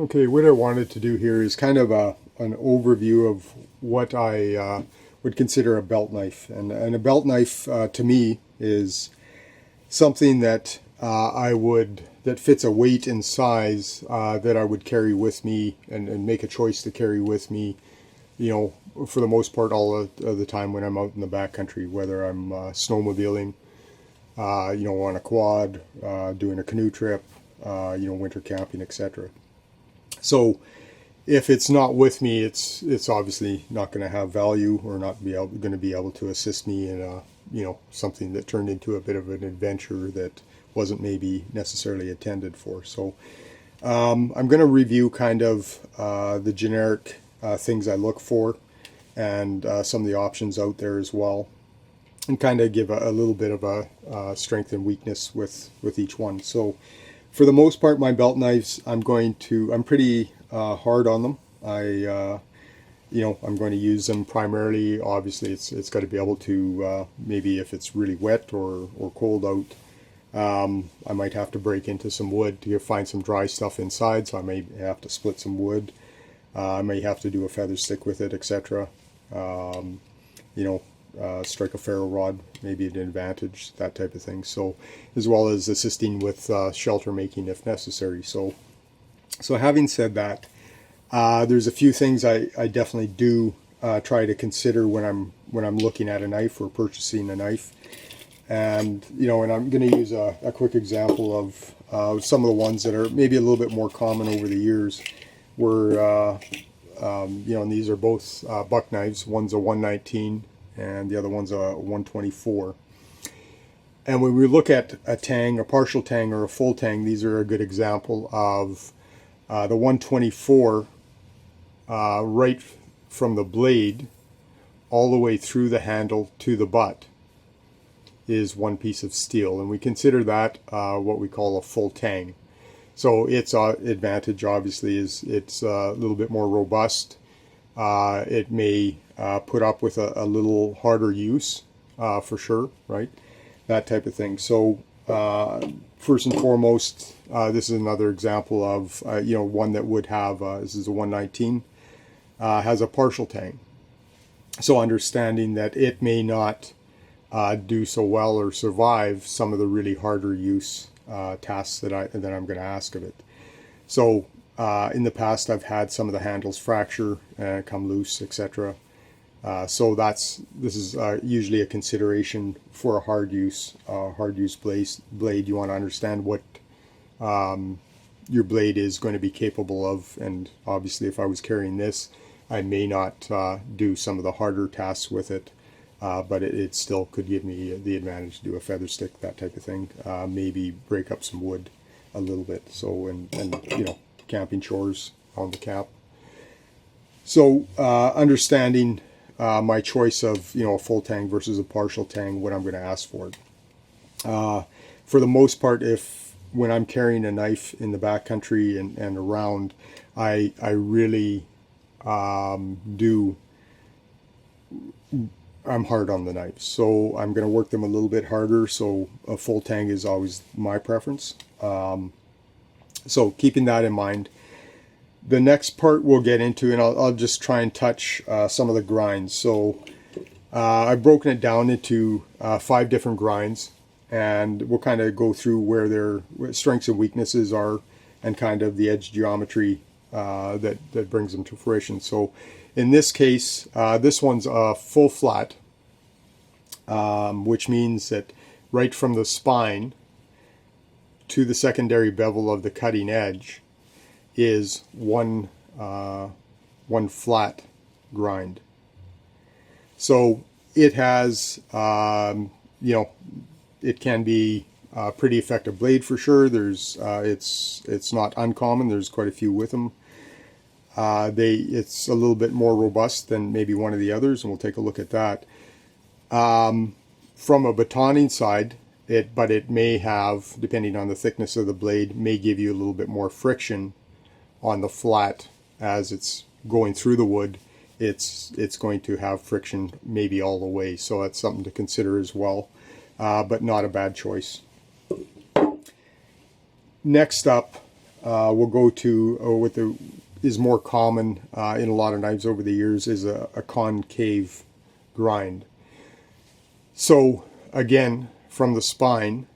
Okay, what I wanted to do here is kind of an overview of what I would consider a belt knife. And a belt knife to me is something that that fits a weight and size that I would carry with me and make a choice to carry with me, for the most part all of the time when I'm out in the backcountry, whether I'm snowmobiling, on a quad, doing a canoe trip, winter camping, etc. So if it's not with me, it's obviously not going to have value or not going to be able to assist me in something that turned into a bit of an adventure that wasn't maybe necessarily intended for. So I'm going to review kind of the generic things I look for and some of the options out there as well, and kind of give a little bit of a strength and weakness with each one. So for the most part, my belt knives, I'm pretty hard on them. I'm going to use them primarily. Obviously, it's got to be able to, maybe if it's really wet or cold out, I might have to break into some wood to find some dry stuff inside, so I may have to split some wood. I may have to do a feather stick with it, etc. Strike a ferro rod, maybe an advantage, that type of thing. So, as well as assisting with shelter making if necessary. So having said that, there's a few things I definitely do try to consider when I'm looking at a knife or purchasing a knife. And and I'm going to use a quick example of some of the ones that are maybe a little bit more common over the years. Where and these are both buck knives. One's a 119 and the other one's a 124. And when we look at a tang, a partial tang or a full tang, these are a good example of the 124, right from the blade all the way through the handle to the butt is one piece of steel, and we consider that what we call a full tang. So its advantage obviously is it's a little bit more robust. It may put up with a little harder use, for sure, right? That type of thing. So first and foremost, this is another example of one that would have, this is a 119, has a partial tang. So understanding that it may not do so well or survive some of the really harder use tasks that I'm going to ask of it. So in the past, I've had some of the handles fracture and come loose, etc. So this is usually a consideration for a hard use blade. You want to understand what your blade is going to be capable of, and obviously, if I was carrying this, I may not do some of the harder tasks with it, but it still could give me the advantage to do a feather stick, that type of thing. Maybe break up some wood a little bit. So and camping chores on the cap. So understanding my choice of a full tang versus a partial tang, what I'm going to ask for it. For the most part, when I'm carrying a knife in the backcountry and around, I really I'm hard on the knives, so I'm going to work them a little bit harder. So a full tang is always my preference. So keeping that in mind, the next part we'll get into, and I'll just try and touch some of the grinds. So I've broken it down into 5 different grinds, and we'll kind of go through where their strengths and weaknesses are, and kind of the edge geometry that brings them to fruition. So in this case, this one's a full flat, which means that right from the spine to the secondary bevel of the cutting edge is one flat grind. So it has, it can be a pretty effective blade for sure. There's, it's not uncommon. There's quite a few with them. It's a little bit more robust than maybe one of the others, and we'll take a look at that. From a batoning side, but it may have, depending on the thickness of the blade, may give you a little bit more friction on the flat as it's going through the wood. It's going to have friction maybe all the way, so that's something to consider as well, but not a bad choice. Next up, we'll go to what is more common in a lot of knives over the years is a concave grind. So again, from the spine,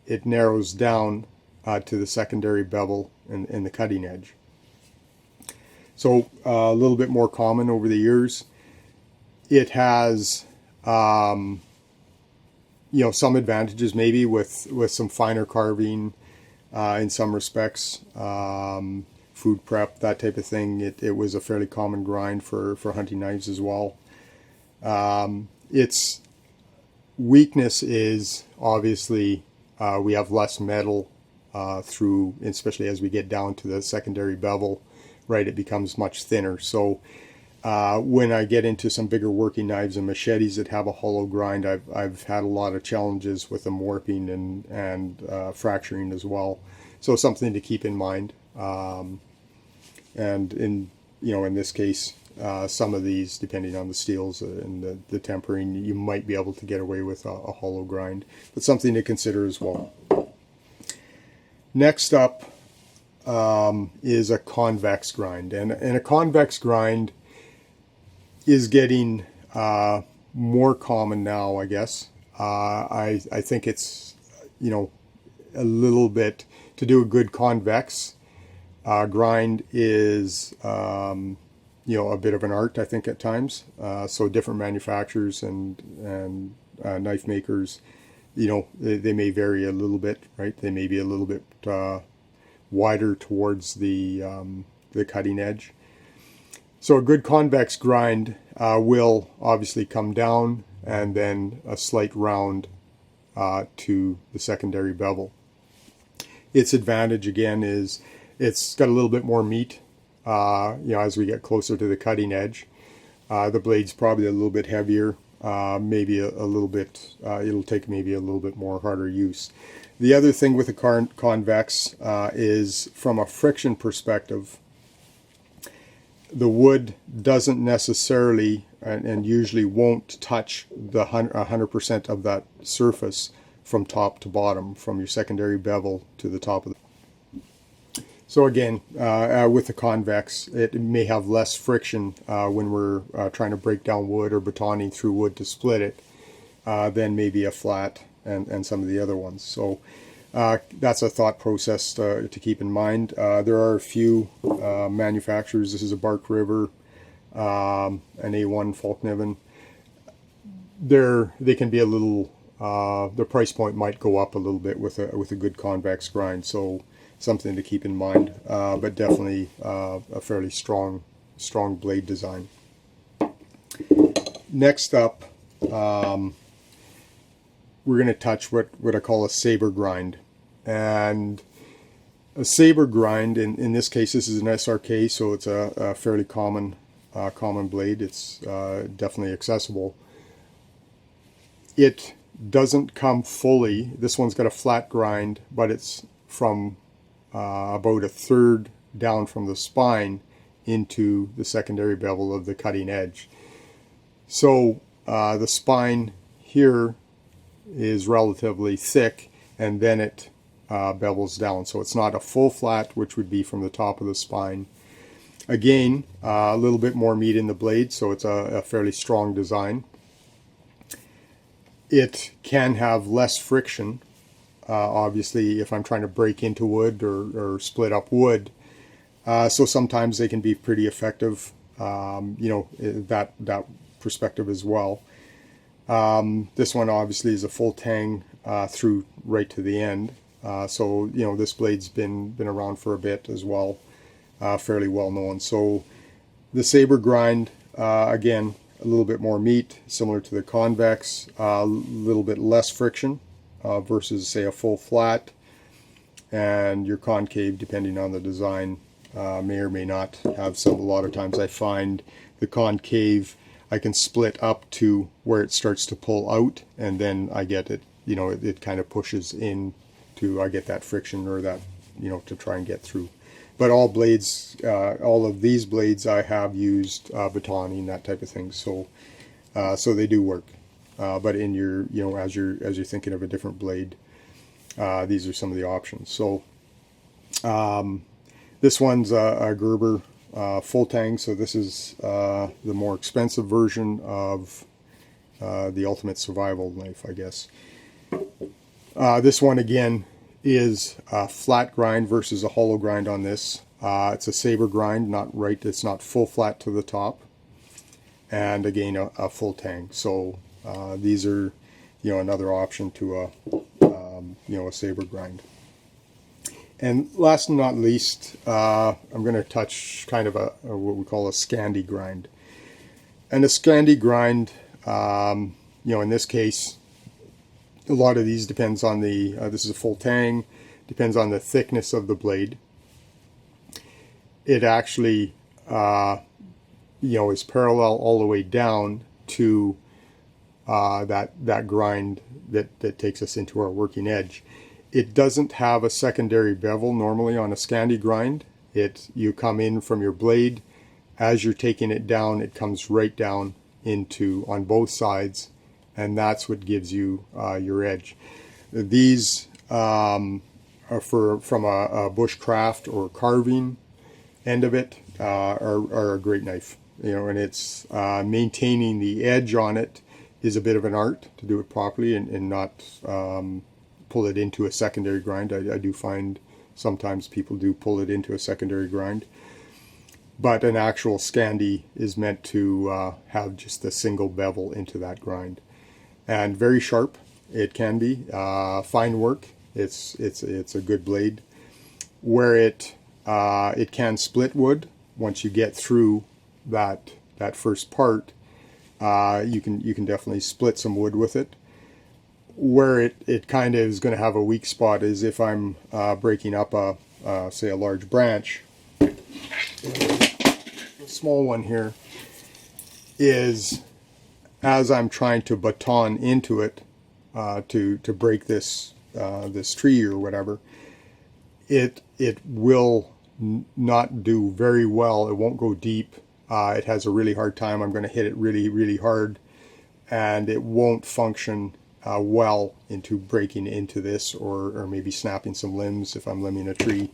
it narrows down to the secondary bevel and the cutting edge. So a little bit more common over the years. It has some advantages maybe with some finer carving in some respects, food prep, that type of thing. It was a fairly common grind for hunting knives as well. Its weakness is obviously we have less metal through, especially as we get down to the secondary bevel, right? It becomes much thinner. So when I get into some bigger working knives and machetes that have a hollow grind, I've had a lot of challenges with them warping and fracturing as well. So something to keep in mind. And in this case, some of these, depending on the steels and the tempering, you might be able to get away with a hollow grind, but something to consider as well. Next up is a convex grind, and a convex grind is getting more common now, I guess. I think it's a little bit, to do a good convex grind is a bit of an art, I think, at times. So different manufacturers and knife makers, they may vary a little bit, right? They may be a little bit wider towards the cutting edge. So a good convex grind will obviously come down and then a slight round to the secondary bevel. Its advantage again is it's got a little bit more meat. As we get closer to the cutting edge, the blade's probably a little bit heavier, maybe a little bit, it'll take maybe a little bit more harder use. The other thing with the convex is from a friction perspective, the wood doesn't necessarily and usually won't touch the 100% of that surface from top to bottom, from your secondary bevel to the top of the. So again, with the convex, it may have less friction when we're trying to break down wood or batoning through wood to split it than maybe a flat and some of the other ones. So that's a thought process to keep in mind. There are a few manufacturers. This is a Bark River, an A1 Falkniven. They can be a little. The price point might go up a little bit with a good convex grind. So something to keep in mind, but definitely a fairly strong blade design. Next up, we're going to touch what I call a saber grind. And a saber grind, in this case, this is an SRK, so it's a fairly common blade. It's definitely accessible. It doesn't come fully. This one's got a flat grind, but it's from about a third down from the spine into the secondary bevel of the cutting edge. So the spine here is relatively thick, and then it bevels down. So it's not a full flat, which would be from the top of the spine. Again, a little bit more meat in the blade, so it's a fairly strong design. It can have less friction. Obviously, if I'm trying to break into wood or split up wood, so sometimes they can be pretty effective. That perspective as well. This one obviously is a full tang through right to the end. So this blade's been around for a bit as well, fairly well known. So the saber grind, again, a little bit more meat, similar to the convex, a little bit less friction. Versus say a full flat, and your concave, depending on the design, may or may not have some. A lot of times I find the concave I can split up to where it starts to pull out, and then I get it, it kind of pushes in to, I get that friction or that, to try and get through. But all blades, all of these blades I have used batoning, that type of thing, so they do work. But in your, as you're thinking of a different blade, these are some of the options. So This one's a Gerber full tang, so this is the more expensive version of the Ultimate Survival knife, I guess. This one again is a flat grind versus a hollow grind on this. It's a saber grind, it's not full flat to the top, and again a full tang. So these are, another option to a saber grind. And last and not least, I'm going to touch kind of what we call a Scandi grind. And a Scandi grind, in this case, a lot of these depends on this is a full tang, depends on the thickness of the blade. It actually, is parallel all the way down to that grind that takes us into our working edge. It doesn't have a secondary bevel normally on a Scandi grind. You come in from your blade. As you're taking it down, it comes right down on both sides, and that's what gives you your edge. These are from a bushcraft or carving end of it, are a great knife. And it's maintaining the edge on it is a bit of an art to do it properly and not pull it into a secondary grind. I do find sometimes people do pull it into a secondary grind, but an actual Scandi is meant to have just a single bevel into that grind, and very sharp. It can be fine work. It's a good blade. Where it can split wood once you get through that first part. You can definitely split some wood with it. Where it kind of is going to have a weak spot is if I'm breaking up say a large branch. A small one here is, as I'm trying to baton into it to break this tree or whatever, it will not do very well. It won't go deep. It has a really hard time. I'm going to hit it really, really hard, and it won't function well into breaking into this, or maybe snapping some limbs if I'm limbing a tree,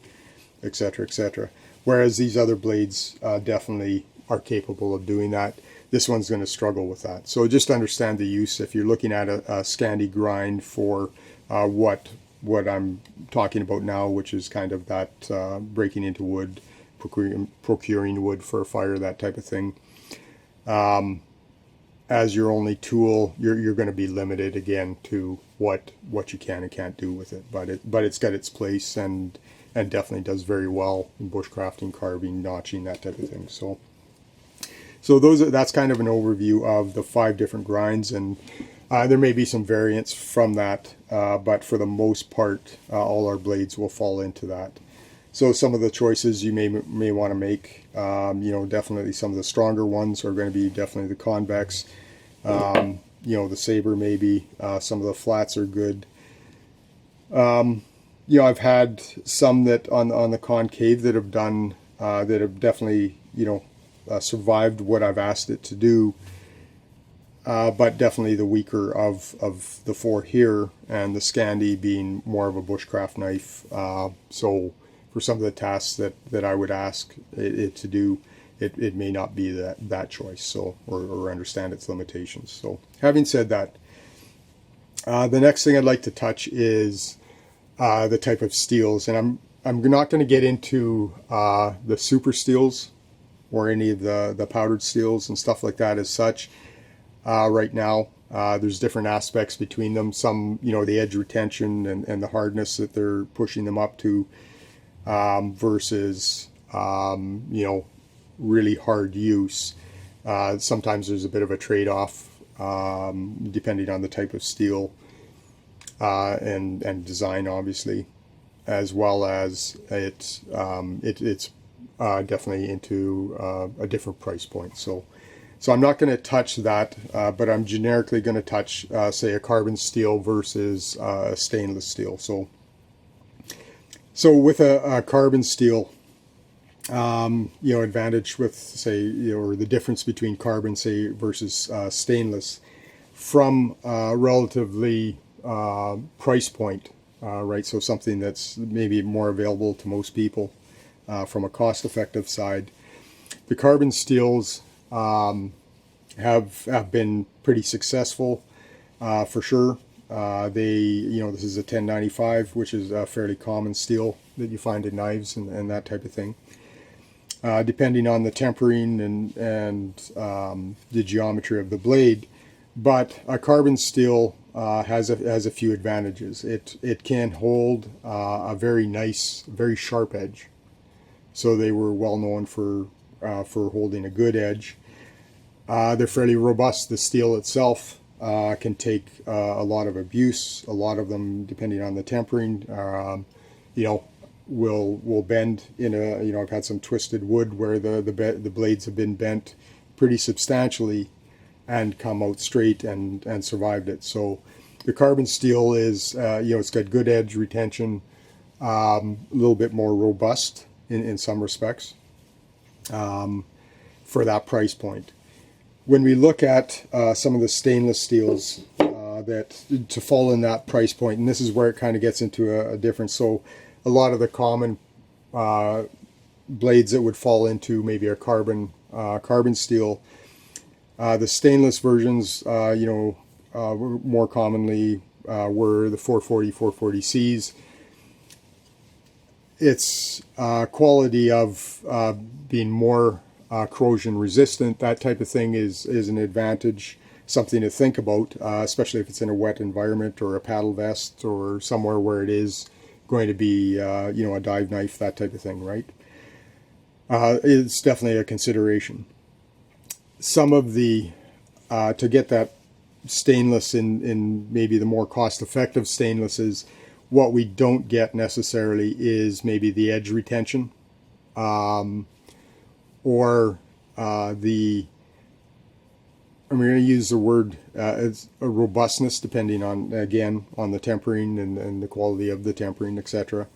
etc., etc. Whereas these other blades definitely are capable of doing that. This one's going to struggle with that. So just understand the use. If you're looking at a Scandi grind for what I'm talking about now, which is kind of that breaking into wood, procuring wood for a fire, that type of thing, as your only tool, you're going to be limited again to what you can and can't do with it. But it's got its place, and definitely does very well in bushcrafting, carving, notching, that type of thing. So that's kind of an overview of the 5 different grinds, and there may be some variants from that, but for the most part, all our blades will fall into that. So some of the choices you may want to make, definitely some of the stronger ones are going to be definitely the convex. The saber maybe. Some of the flats are good. I've had some that on the concave that have done that have definitely survived what I've asked it to do. But definitely the weaker of the 4 here, and the Scandi being more of a bushcraft knife. So for some of the tasks that I would ask it to do, it may not be that choice, so or understand its limitations. So having said that, the next thing I'd like to touch is the type of steels, and I'm not going to get into the super steels or any of the powdered steels and stuff like that as such right now. There's different aspects between them. Some, the edge retention and the hardness that they're pushing them up to, versus really hard use. Sometimes there's a bit of a trade-off depending on the type of steel and design, obviously, as well as it's definitely into a different price point. So I'm not going to touch that, but I'm generically going to touch, say, a carbon steel versus a stainless steel. So with a carbon steel, advantage with, say, or the difference between carbon, say, versus stainless from relatively price point, right? So something that's maybe more available to most people. from a cost-effective side. The carbon steels have been pretty successful for sure. This is a 1095, which is a fairly common steel that you find in knives and that type of thing. Depending on the tempering and the geometry of the blade, but a carbon steel has a few advantages. It can hold a very nice, very sharp edge. So they were well known for holding a good edge. They're fairly robust. The steel itself can take a lot of abuse. A lot of them, depending on the tempering, will bend in a. I've had some twisted wood where the blades have been bent pretty substantially and come out straight and survived it. So the carbon steel is it's got good edge retention, a little bit more robust in some respects for that price point. When we look at some of the stainless steels that to fall in that price point, and this is where it kind of gets into a difference. So a lot of the common blades that would fall into maybe a carbon steel, the stainless versions, more commonly were the 440, 440Cs. Its quality of being more corrosion resistant, that type of thing is an advantage, something to think about, especially if it's in a wet environment or a paddle vest or somewhere where it is going to be a dive knife, that type of thing, right? It's definitely a consideration. Some of the to get that stainless in maybe the more cost-effective stainlesses, what we don't get necessarily is maybe the edge retention, or I'm going to use the word as a robustness, depending on the tempering and the quality of the tempering, etc.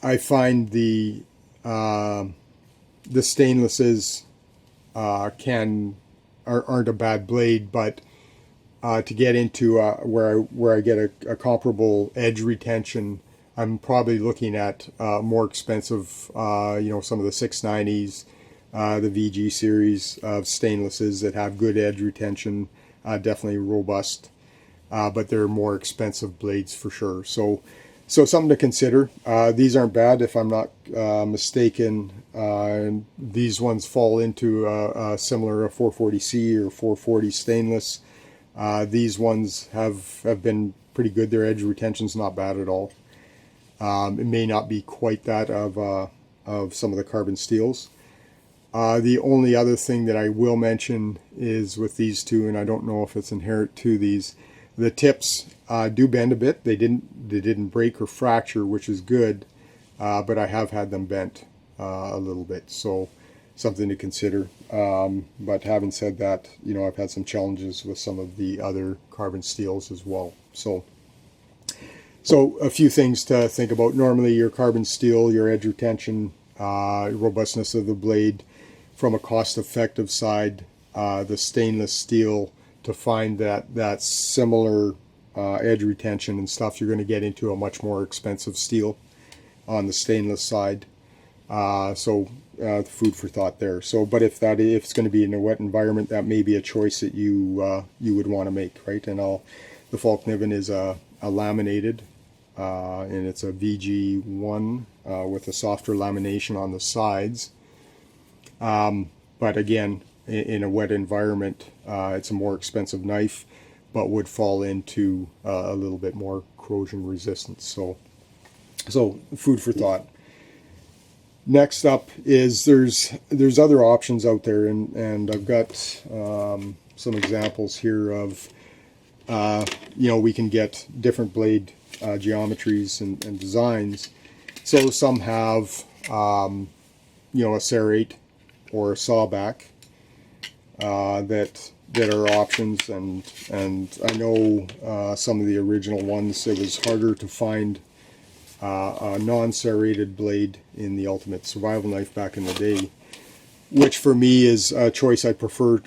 I find the stainlesses aren't a bad blade, but to get into where I get a comparable edge retention, I'm probably looking at more expensive, some of the 690s, the VG series of stainlesses that have good edge retention, definitely robust, but they're more expensive blades for sure. So something to consider. These aren't bad, if I'm not mistaken. These ones fall into a similar 440C or 440 stainless. These ones have been pretty good. Their edge retention's not bad at all. It may not be quite that of some of the carbon steels. The only other thing that I will mention is with these two, and I don't know if it's inherent to these, the tips do bend a bit. They didn't break or fracture, which is good, but I have had them bent a little bit, so something to consider. But having said that, I've had some challenges with some of the other carbon steels as well. So a few things to think about. Normally your carbon steel, your edge retention, robustness of the blade. From a cost-effective side, the stainless steel, to find that similar edge retention and stuff, you're going to get into a much more expensive steel on the stainless side. Food for thought there. But if it's going to be in a wet environment, that may be a choice that you would want to make, right? And the Falkniven is a laminated, and it's a VG1 with a softer lamination on the sides. But again, in a wet environment, it's a more expensive knife, but would fall into a little bit more corrosion resistance. So food for thought. Next up is there's other options out there, and I've got some examples here of we can get different blade geometries and designs. So some have a serrate or a sawback that are options, and I know some of the original ones, it was harder to find a non-serrated blade in the Ultimate Survival Knife back in the day, which for me is a choice I prefer.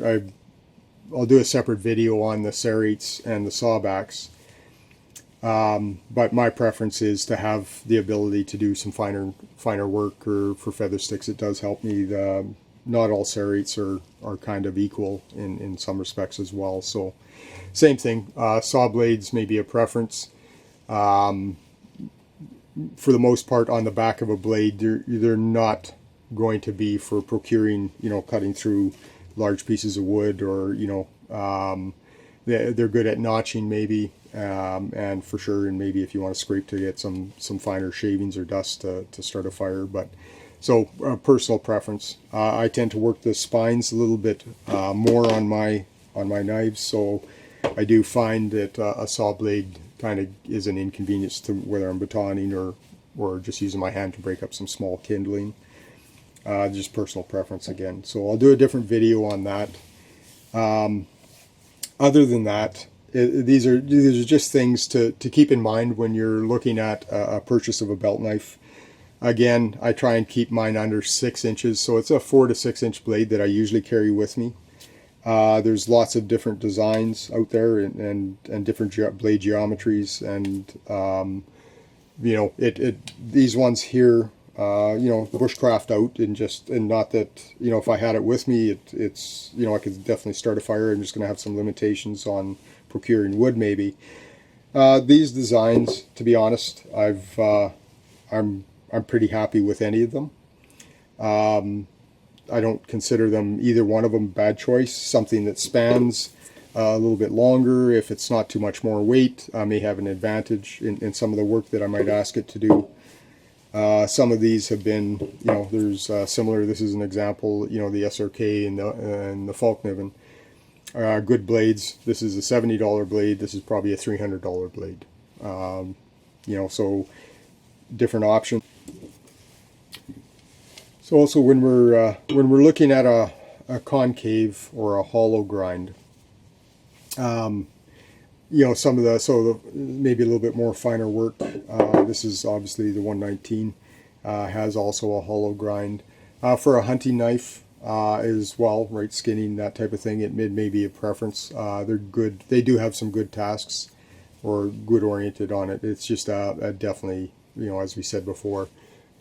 I'll do a separate video on the serrates and the sawbacks. But my preference is to have the ability to do some finer work, or for feather sticks it does help me. Not all serrates are kind of equal in some respects as well. So same thing, saw blades may be a preference. For the most part, on the back of a blade, they're not going to be for procuring, cutting through large pieces of wood, or they're good at notching maybe, and for sure, and maybe if you want to scrape to get some finer shavings or dust to start a fire. But so personal preference. I tend to work the spines a little bit more on my knives, so I do find that a saw blade kind of is an inconvenience to whether I'm batoning or just using my hand to break up some small kindling. Just personal preference again. So I'll do a different video on that. Other than that, these are just things to keep in mind when you're looking at a purchase of a belt knife. Again, I try and keep mine under 6 inches, so it's a 4 to 6 inch blade that I usually carry with me. There's lots of different designs out there, and different blade geometries, and these ones here, bushcraft out, and not that, if I had it with me, it's I could definitely start a fire. I'm just going to have some limitations on procuring wood maybe. These designs, to be honest, I'm pretty happy with any of them. I don't consider them, either one of them, bad choice. Something that spans a little bit longer, if it's not too much more weight, may have an advantage in some of the work that I might ask it to do. Some of these have been, there's similar. This is an example, the SRK and the Falkniven. Good blades. This is a $70 blade. This is probably a $300 blade. So different options. So also when we're looking at a concave or a hollow grind, some of maybe a little bit more finer work. This is obviously the 119, has also a hollow grind. For a hunting knife as well, right, skinning, that type of thing, it may be a preference. They're good. They do have some good tasks, or good oriented on it. It's just definitely, as we said before,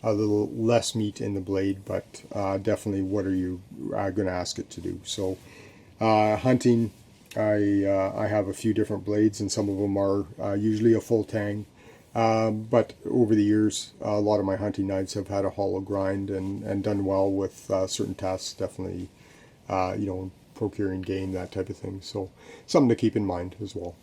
a little less meat in the blade, but definitely what are you going to ask it to do. So hunting, I have a few different blades, and some of them are usually a full tang. But over the years, a lot of my hunting knives have had a hollow grind and done well with certain tasks, definitely, procuring game, that type of thing. So something to keep in mind as well.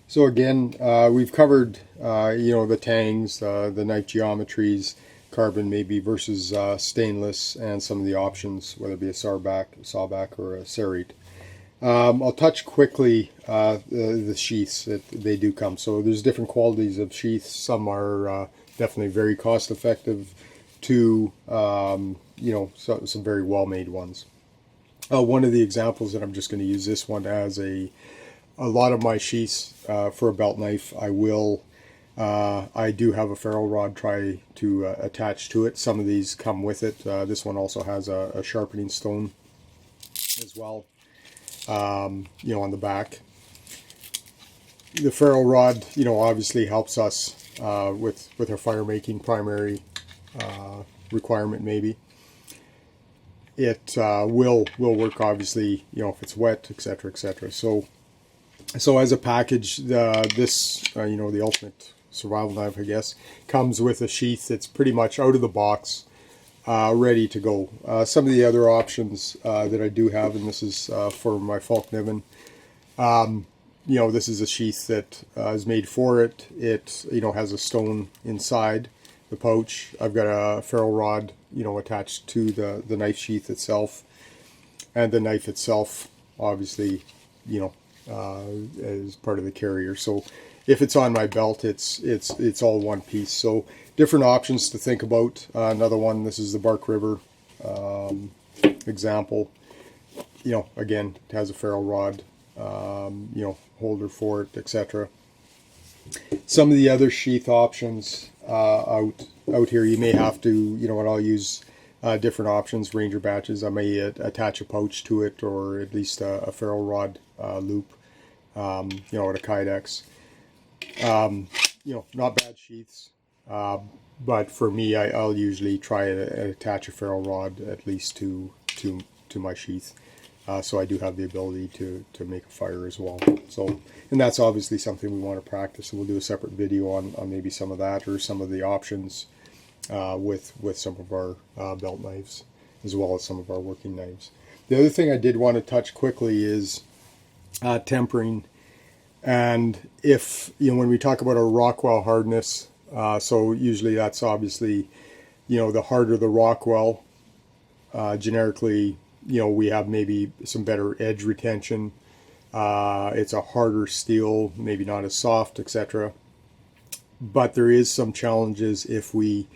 So again, we've covered, the tangs, the knife geometries, carbon maybe versus stainless, and some of the options, whether it be a sawback or a serrate. I'll touch quickly the sheaths that they do come. So there's different qualities of sheaths. Some are definitely very cost effective to, some very well made ones. One of the examples that I'm just going to use this one as a lot of my sheaths for a belt knife, I do have a ferrule rod try to attach to it. Some of these come with it. This one also has a sharpening stone as well, on the back. The ferrule rod, obviously helps us with our fire making primary requirement maybe. It will work obviously, if it's wet, etc., etc. So as a package, this, the ultimate survival knife, I guess, comes with a sheath that's pretty much out of the box, ready to go. Some of the other options that I do have, and this is for my Falkniven, this is a sheath that is made for it. It, has a stone inside the pouch. I've got a ferrule rod, attached to the knife sheath itself, and the knife itself, obviously, as part of the carrier. So if it's on my belt, it's all one piece. So different options to think about. Another one, this is the Bark River example. Again, it has a ferrule rod, holder for it, etc. Some of the other sheath options out here, you may have to, and I'll use different options, Ranger batches. I may attach a pouch to it, or at least a ferrule rod loop. at a Kydex. Not bad sheaths. But for me, I'll usually try to attach a ferro rod at least to my sheath. So I do have the ability to make a fire as well. So, and that's obviously something we want to practice. So we'll do a separate video on maybe some of that, or some of the options with some of our belt knives, as well as some of our working knives. The other thing I did want to touch quickly is tempering. And if, when we talk about our Rockwell hardness, so usually that's obviously, the harder the Rockwell, generically, we have maybe some better edge retention. It's a harder steel, maybe not as soft, etc. But there is some challenges if we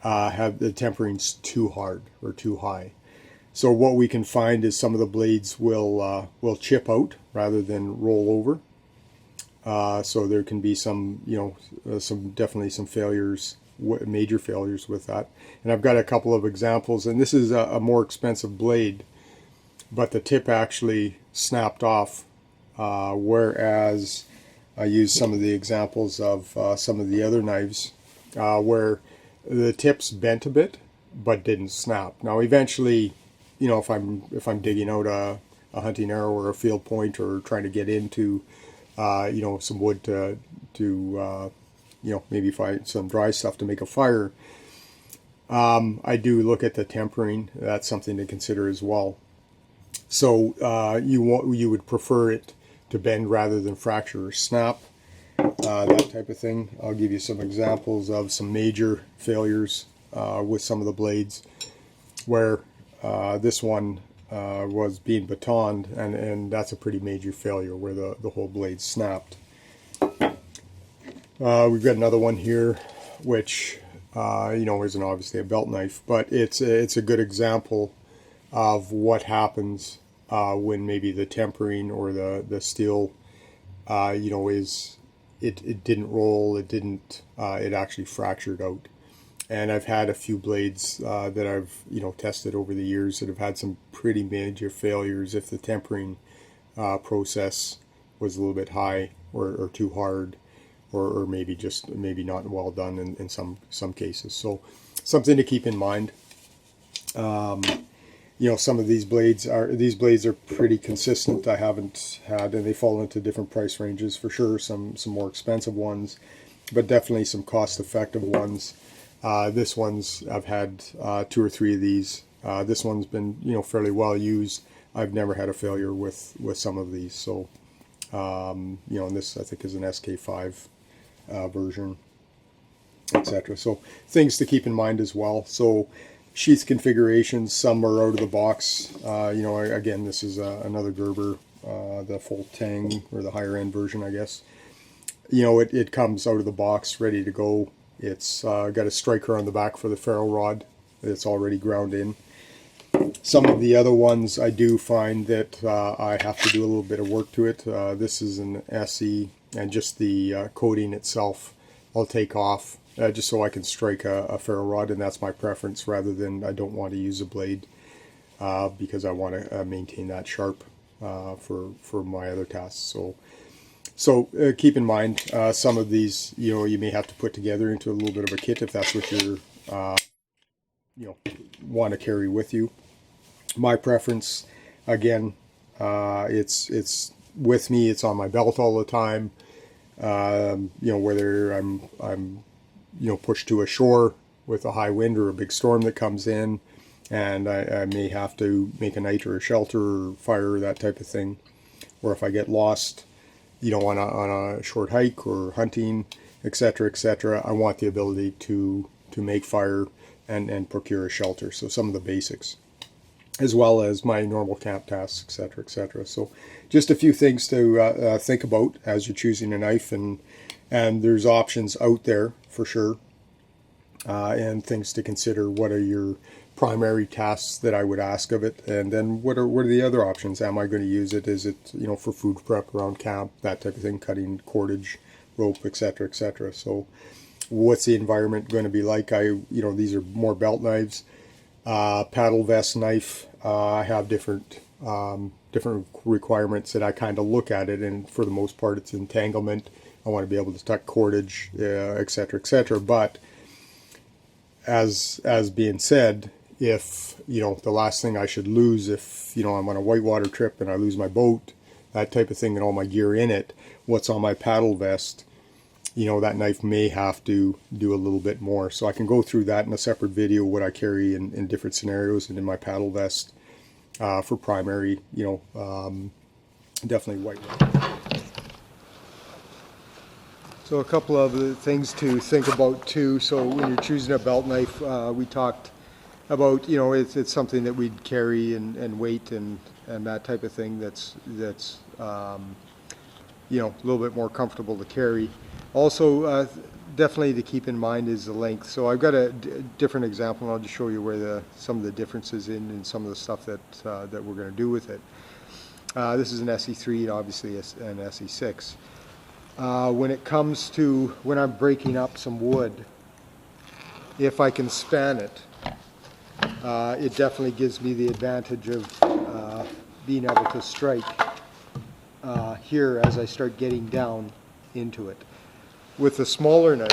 have the tempering's too hard or too high. So what we can find is some of the blades will chip out rather than roll over. So there can be some, definitely some failures, major failures with that. And I've got a couple of examples, and this is a more expensive blade, but the tip actually snapped off, whereas I used some of the examples of some of the other knives where the tips bent a bit but didn't snap. Now eventually, if I'm digging out a hunting arrow or a field point, or trying to get into some wood to maybe find some dry stuff to make a fire, I do look at the tempering. That's something to consider as well. So you would prefer it to bend rather than fracture or snap, that type of thing. I'll give you some examples of some major failures with some of the blades, where this one was being batoned, and that's a pretty major failure where the whole blade snapped. We've got another one here, which isn't obviously a belt knife, but it's a good example of what happens when maybe the tempering or the steel it didn't roll, it actually fractured out. And I've had a few blades that I've tested over the years that have had some pretty major failures if the tempering process was a little bit high or too hard, or maybe not well done in some cases. So something to keep in mind. Some of these blades are pretty consistent. I haven't had, and they fall into different price ranges for sure. Some more expensive ones, but definitely some cost-effective ones. This one's, I've had 2 or 3 of these. This one's been fairly well used. I've never had a failure with some of these. So and this I think is an SK5 version, etc. So things to keep in mind as well. So sheath configurations, some are out of the box. Again, this is another Gerber, the full tang, or the higher end version, I guess. It comes out of the box ready to go. It's got a striker on the back for the ferro rod that's already ground in. Some of the other ones I do find that I have to do a little bit of work to it. This is an SE, and just the coating itself I'll take off just so I can strike a ferro rod, and that's my preference, rather than I don't want to use a blade because I want to maintain that sharp for my other tasks. So keep in mind, some of these, you may have to put together into a little bit of a kit if that's what you're, want to carry with you. My preference, again, it's with me. It's on my belt all the time. Whether I'm pushed to a shore with a high wind or a big storm that comes in, and I may have to make a night or a shelter or fire, that type of thing, or if I get lost, on a short hike or hunting, etc., etc., I want the ability to make fire and procure a shelter. So some of the basics, as well as my normal camp tasks, etc., etc. So just a few things to think about as you're choosing a knife, and there's options out there for sure, and things to consider. What are your primary tasks that I would ask of it, and then what are the other options? Am I going to use it? Is it for food prep around camp, that type of thing, cutting cordage, rope, etc., etc. So what's the environment going to be like? These are more belt knives. Paddle vest knife, I have different different requirements that I kind of look at it, and for the most part it's entanglement. I want to be able to tuck cordage, etc., etc. But as being said, if the last thing I should lose, if I'm on a whitewater trip and I lose my boat, that type of thing, and all my gear in it, what's on my paddle vest, that knife may have to do a little bit more. So I can go through that in a separate video, what I carry in different scenarios and in my paddle vest for primary, definitely whitewater. So a couple of the things to think about too. So when you're choosing a belt knife, we talked about, it's something that we'd carry and weight and that type of thing that's a little bit more comfortable to carry. Also, definitely to keep in mind is the length. So I've got a different example, and I'll just show you where some of the differences in some of the stuff that we're going to do with it. This is an SE3, obviously an SE6. When it comes to when I'm breaking up some wood, if I can span it, it definitely gives me the advantage of being able to strike here as I start getting down into it. With the smaller knife,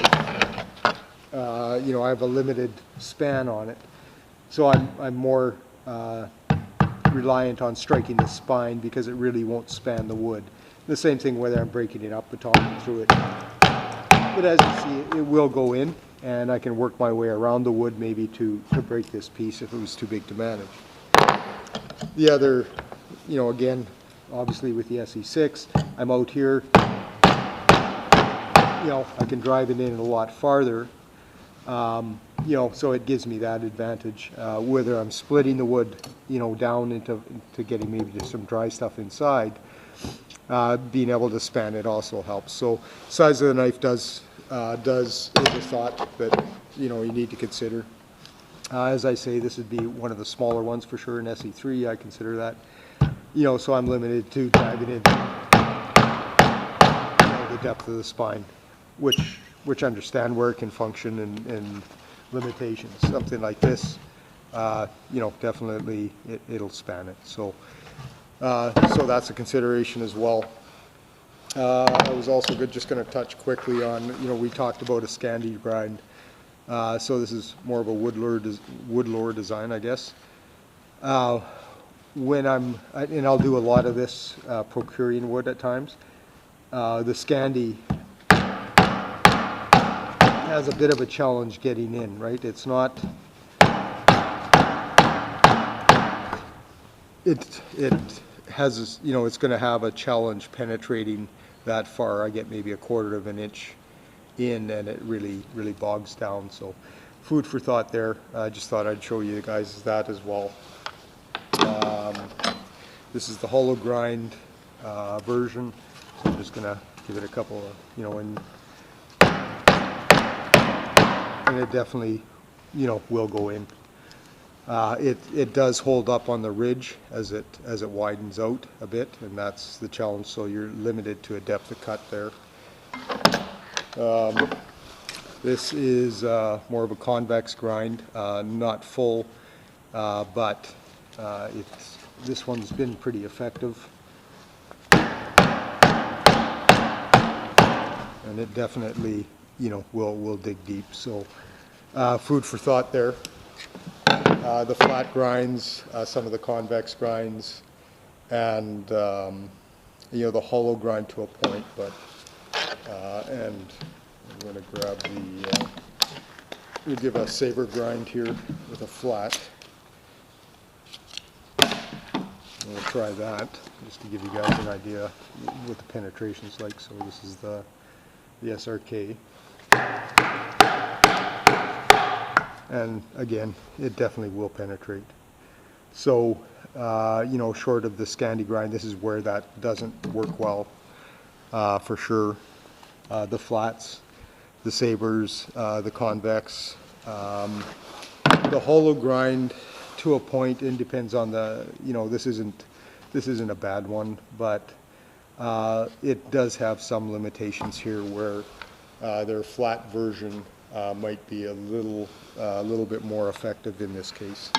I have a limited span on it, so I'm more reliant on striking the spine because it really won't span the wood. The same thing whether I'm breaking it up or talking through it. But as you see, it will go in, and I can work my way around the wood maybe to break this piece if it was too big to manage. The other, again, obviously with the SE6, I'm out here, I can drive it in a lot farther, so it gives me that advantage. Whether I'm splitting the wood, down into getting maybe just some dry stuff inside, being able to span it also helps. So size of the knife is a thought that you need to consider. As I say, this would be one of the smaller ones for sure. An SE3, I consider that. So I'm limited to diving in the depth of the spine, which understand where it can function and limitations. Something like this, definitely it'll span it. So that's a consideration as well. I was also just going to touch quickly on, we talked about a Scandi grind. So this is more of a wood lure design, I guess. And I'll do a lot of this procuring wood at times. The Scandi has a bit of a challenge getting in, right? It's not. It has, it's going to have a challenge penetrating that far. I get maybe a quarter of an inch in, and it really bogs down. So food for thought there. I just thought I'd show you guys that as well. This is the hollow grind version. So I'm just going to give it a couple of, and it definitely, will go in. It does hold up on the ridge as it widens out a bit, and that's the challenge. So you're limited to a depth of cut there. This is more of a convex grind, not full, but this one's been pretty effective, and it definitely will dig deep. So food for thought there. The flat grinds, some of the convex grinds, and the hollow grind to a point. But and I'm going to grab we'll give a saber grind here with a flat. We'll try that just to give you guys an idea what the penetration's like. So this is the SRK. And again, it definitely will penetrate. So, short of the Scandi grind, this is where that doesn't work well, for sure. The flats, the sabers, the convex, the hollow grind to a point, and depends on the, this isn't a bad one, but it does have some limitations here where their flat version might be a little bit more effective in this case.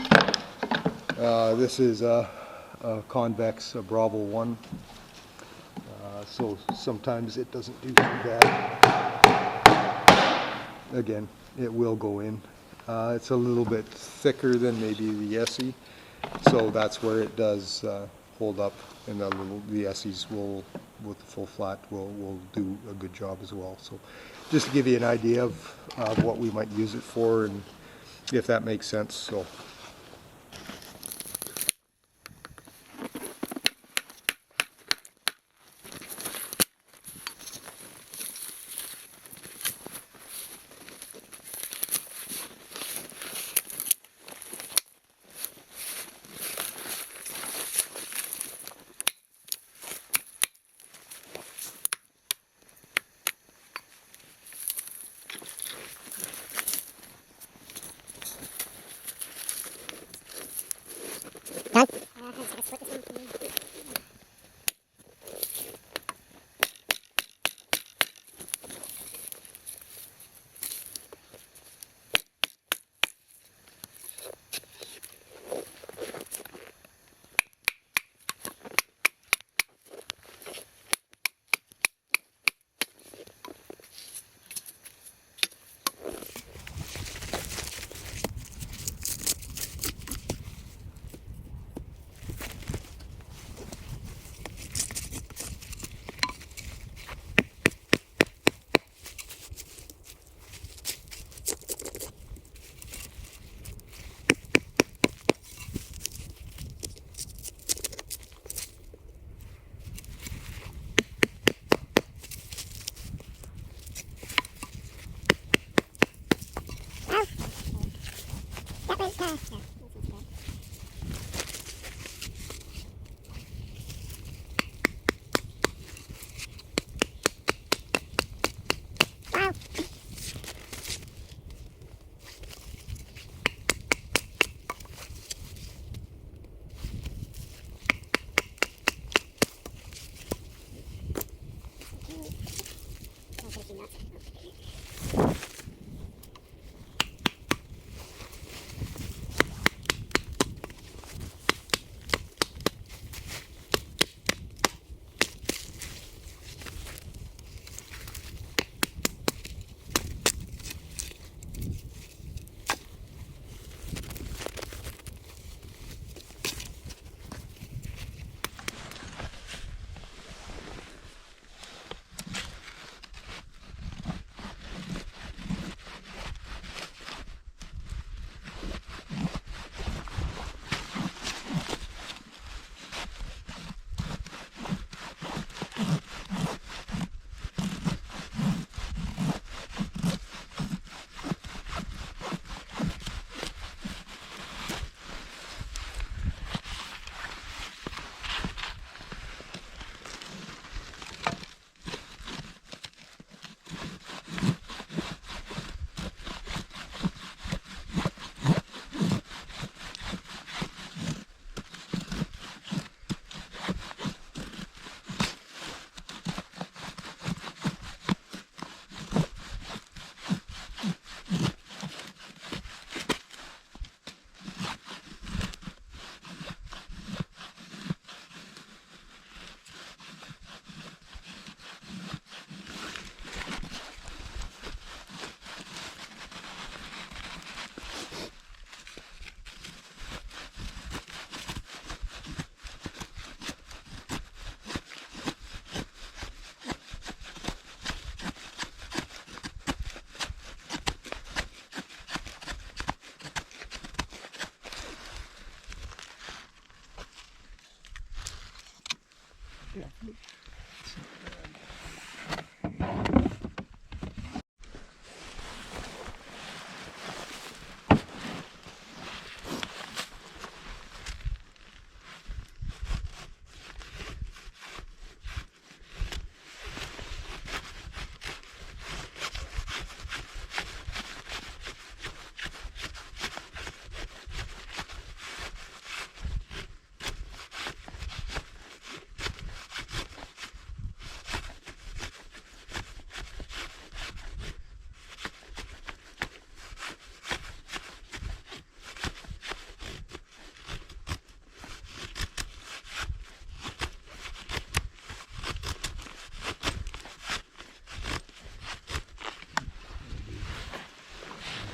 This is a convex Bravo 1. So sometimes it doesn't do too bad. Again, it will go in. It's a little bit thicker than maybe the SE, so that's where it does hold up, and the SEs will, with the full flat, will do a good job as well. So just to give you an idea of what we might use it for, and if that makes sense. So.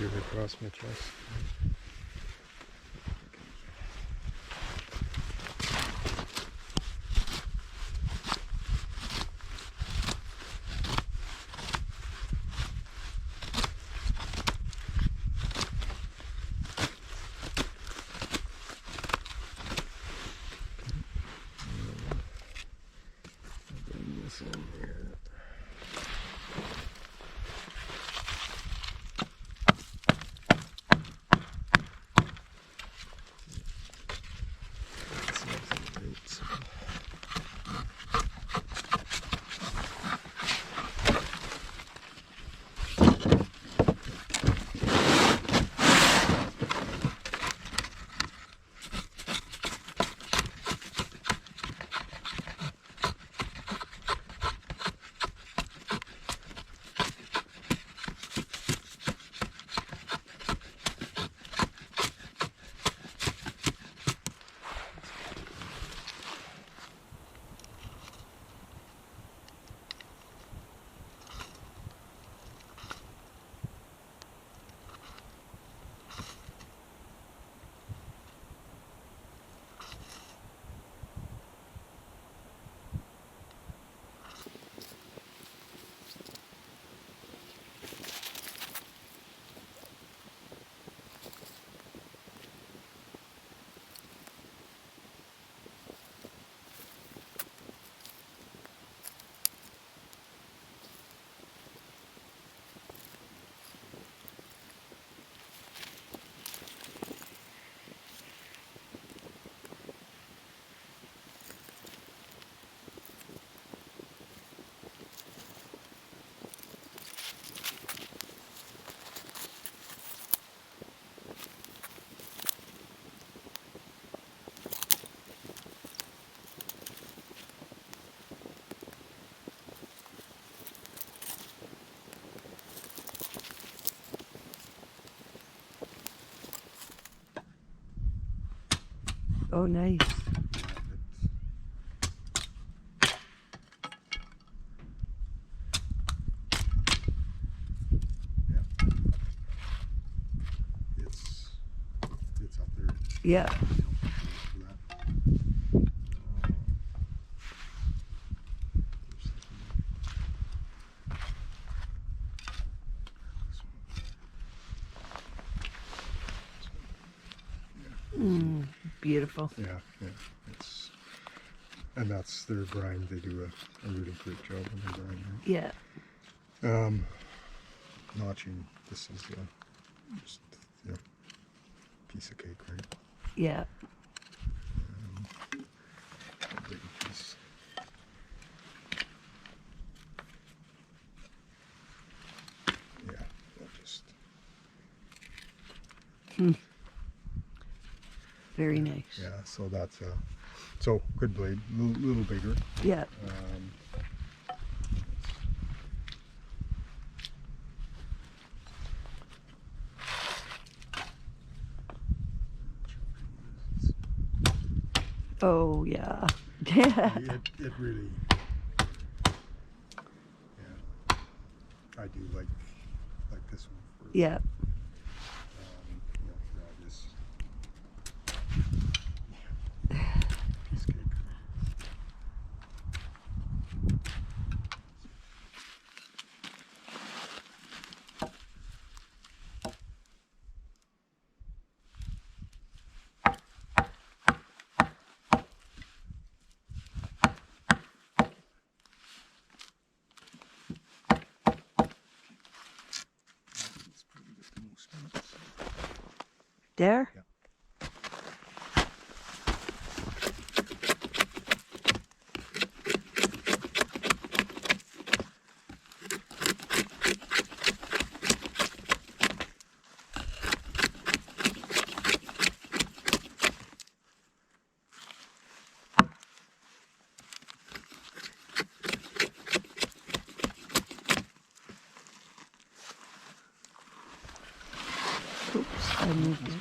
here across my chest. Bring this in here. Oh, nice. It's up there. Yeah. Beautiful. Yeah, and that's their grind. They do a really great job on their grind. Right? Yeah. Notching. This is just piece of cake, right? Yeah. A big piece. Yeah, just. Very nice. Yeah, so that's so good blade, little bigger. Yeah. Oh yeah. it really. Yeah, I do like this one. Yeah. For obvious. Piece of cake. There? Yeah. Oops, I moved it.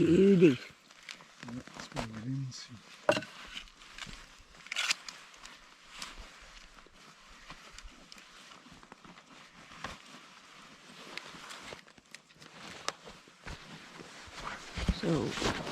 Beauty. Let's go right in and see. So